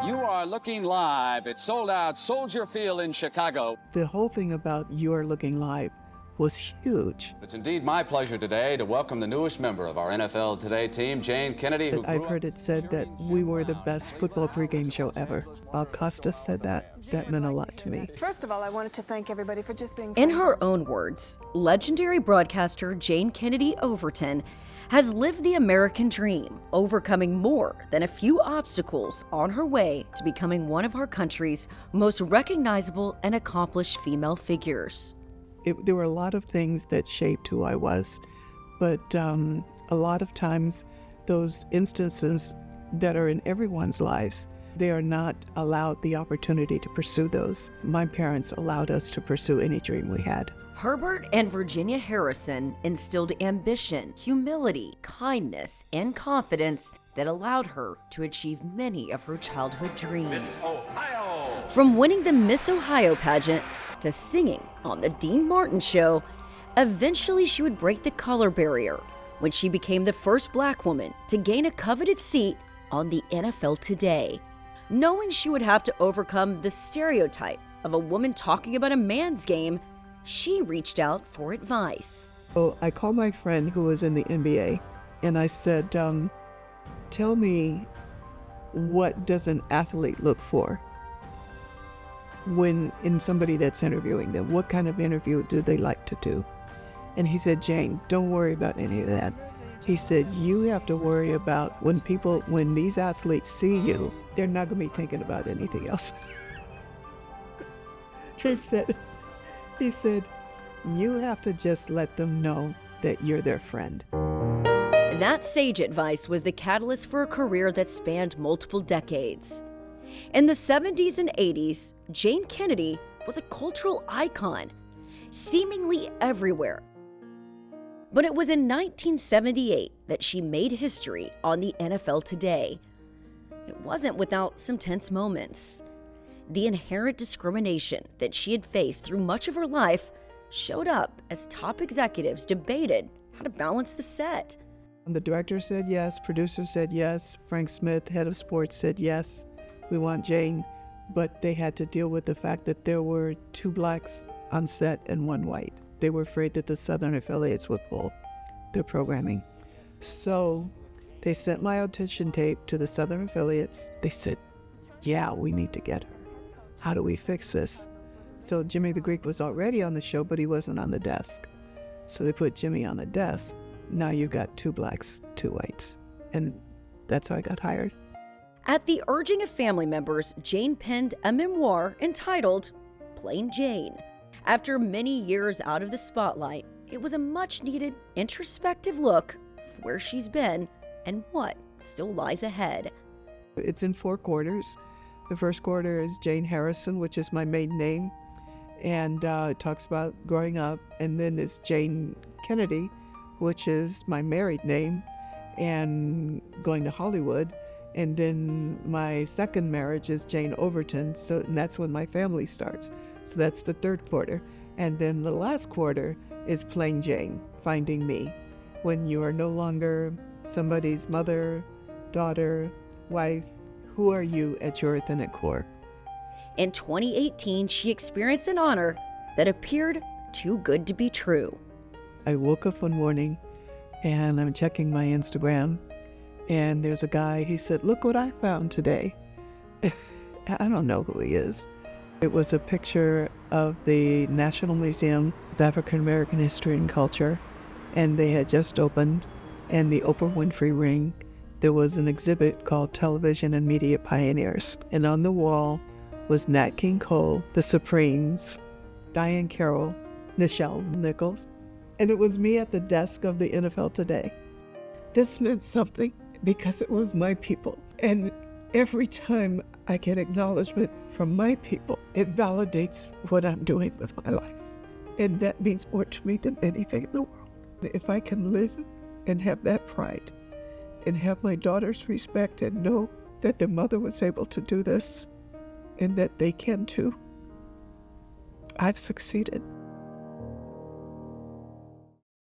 You are looking live at sold-out Soldier Field in Chicago. The whole thing about You Are Looking Live was huge. It's indeed my pleasure today to welcome the newest member of our NFL Today team, Jayne Kennedy, who I've heard it said that we were the best football pregame show ever. Bob Costas said that. That meant a lot to me. First of all, I wanted to thank everybody for just being In friends. her own words, legendary broadcaster Jayne Kennedy Overton has lived the American dream, overcoming more than a few obstacles on her way to becoming one of our country's most recognizable and accomplished female figures. There were a lot of things that shaped who I was, but a lot of times those instances that are in everyone's lives, they are not allowed the opportunity to pursue those. My parents allowed us to pursue any dream we had. Herbert and Virginia Harrison instilled ambition, humility, kindness, and confidence that allowed her to achieve many of her childhood dreams. From winning the Miss Ohio pageant to singing on the Dean Martin Show, eventually she would break the color barrier when she became the first Black woman to gain a coveted seat on the NFL Today. Knowing she would have to overcome the stereotype of a woman talking about a man's game, she reached out for advice. So I called my friend who was in the NBA and I said, tell me, what does an athlete look for when in somebody that's interviewing them? What kind of interview do they like to do? And he said, Jayne, don't worry about any of that. He said, you have to worry about when these athletes see you, they're not going to be thinking about anything else. He said, you have to just let them know that you're their friend. That sage advice was the catalyst for a career that spanned multiple decades. In the 70s and 80s, Jayne Kennedy was a cultural icon, seemingly everywhere. But it was in 1978 that she made history on the NFL Today. It wasn't without some tense moments. The inherent discrimination that she had faced through much of her life showed up as top executives debated how to balance the set. The director said yes, producer said yes, Frank Smith, head of sports, said yes, we want Jayne, but they had to deal with the fact that there were 2 blacks on set and 1 white. They were afraid that the Southern affiliates would pull their programming. So they sent my audition tape to the Southern affiliates. They said, yeah, we need to get her. How do we fix this? So Jimmy the Greek was already on the show, but he wasn't on the desk. So they put Jimmy on the desk. Now you've got 2 blacks, 2 whites. And that's how I got hired. At the urging of family members, Jayne penned a memoir entitled Plain Jane. After many years out of the spotlight, it was a much-needed introspective look of where she's been and what still lies ahead. It's in 4 quarters. The first quarter is Jayne Harrison, which is my maiden name, and it talks about growing up. And then it's Jayne Kennedy, which is my married name, and going to Hollywood. And then my second marriage is Jayne Overton, and that's when my family starts. So that's the 3rd quarter. And then the last quarter is Plain Jane, finding me. When you are no longer somebody's mother, daughter, wife, who are you at your authentic core? In 2018, she experienced an honor that appeared too good to be true. I woke up one morning and I'm checking my Instagram, and there's a guy, he said, look what I found today. I don't know who he is. It was a picture of the National Museum of African American History and Culture, and they had just opened, and the Oprah Winfrey Ring. There was an exhibit called Television and Media Pioneers, and on the wall was Nat King Cole, the Supremes, Diane Carroll, Nichelle Nichols, and it was me at the desk of the NFL Today. This meant something because it was my people, and every time I get acknowledgement from my people, it validates what I'm doing with my life, and that means more to me than anything in the world. If I can live and have that pride, and have my daughters respect and know that their mother was able to do this and that they can too, I've succeeded.